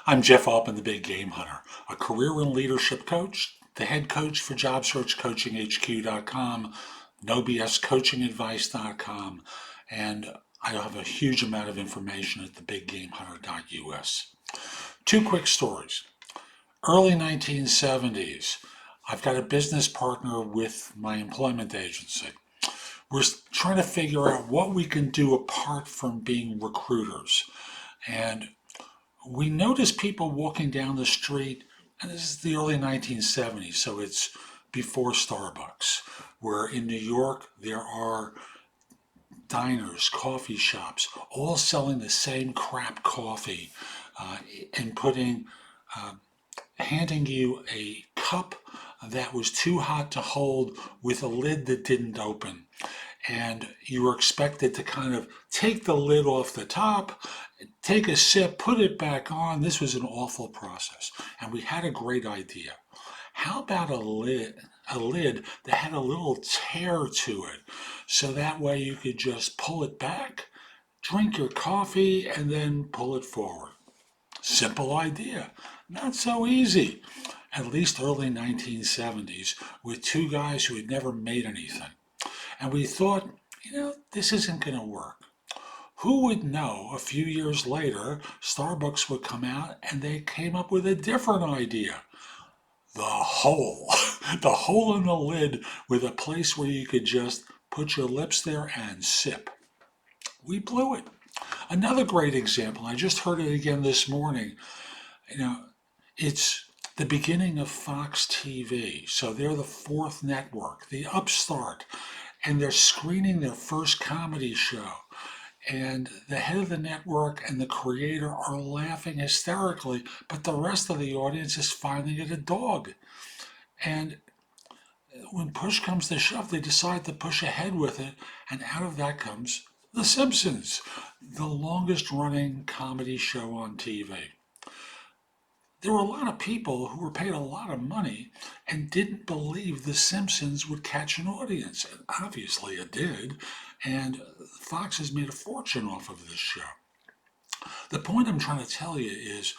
I'm Jeff Altman, the Big Game Hunter, a career and leadership coach, the head coach for JobSearchCoachingHQ.com, NoBSCoachingAdvice.com, and I have a huge amount of information at thebiggamehunter.us. Two quick stories. Early 1970s, I've got a business partner with my employment agency. We're trying to figure out what we can do apart from being recruiters. And we noticed people walking down the street, and this is the early 1970s, so it's before Starbucks, where in New York there are diners, coffee shops, all selling the same crap coffee and handing you a cup that was too hot to hold with a lid that didn't open. And you were expected to kind of take the lid off the top, take a sip, put it back on. This was an awful process. And we had a great idea. How about a lid that had a little tear to it, so that way you could just pull it back, drink your coffee, and then pull it forward? Simple idea. Not so easy. At least early 1970s, with two guys who had never made anything. And we thought, this isn't going to work. Who would know a few years later, Starbucks would come out and they came up with a different idea. The hole. The hole in the lid with a place where you could just put your lips there and sip. We blew it. Another great example, I just heard it again this morning. It's the beginning of Fox TV. So they're the fourth network, the upstart, and they're screening their first comedy show. And the head of the network and the creator are laughing hysterically, but the rest of the audience is finding it a dog. And when push comes to shove, they decide to push ahead with it, and out of that comes The Simpsons, the longest running comedy show on TV. There were a lot of people who were paid a lot of money and didn't believe The Simpsons would catch an audience. And obviously it did, and Fox has made a fortune off of this show. The point I'm trying to tell you is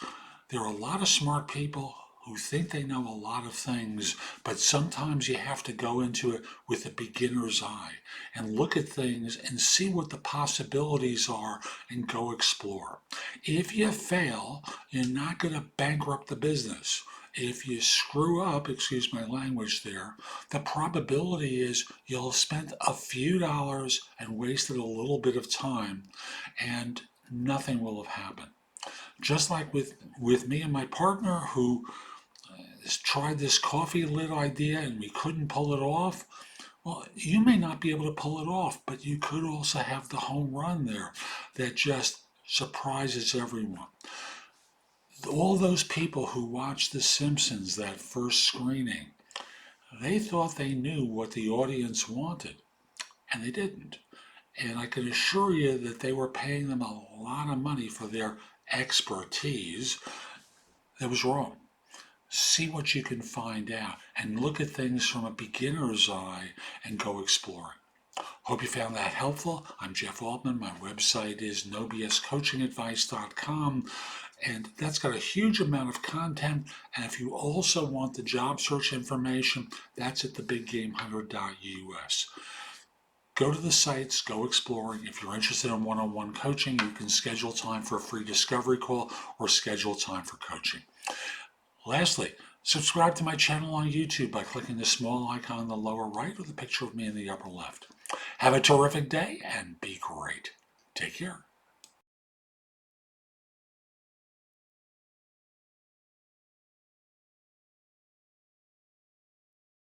there are a lot of smart people who think they know a lot of things, but sometimes you have to go into it with a beginner's eye and look at things and see what the possibilities are and go explore. If you fail, you're not going to bankrupt the business. If you screw up, excuse my language there, the probability is you'll have spent a few dollars and wasted a little bit of time, and nothing will have happened. Just like with me and my partner who tried this coffee lid idea and we couldn't pull it off. Well, you may not be able to pull it off, but you could also have the home run there that just surprises everyone. All those people who watched The Simpsons, that first screening, they thought they knew what the audience wanted, and they didn't. And I can assure you that they were paying them a lot of money for their expertise. That was wrong. See what you can find out and look at things from a beginner's eye and go exploring. Hope you found that helpful. I'm Jeff Altman. My website is NoBSCoachingAdvice.com, and that's got a huge amount of content. And if you also want the job search information, that's at thebiggamehunter.us. Go to the sites, go exploring. If you're interested in one-on-one coaching, you can schedule time for a free discovery call or schedule time for coaching. Lastly, subscribe to my channel on YouTube by clicking the small icon in the lower right or the picture of me in the upper left. Have a terrific day and be great. Take care.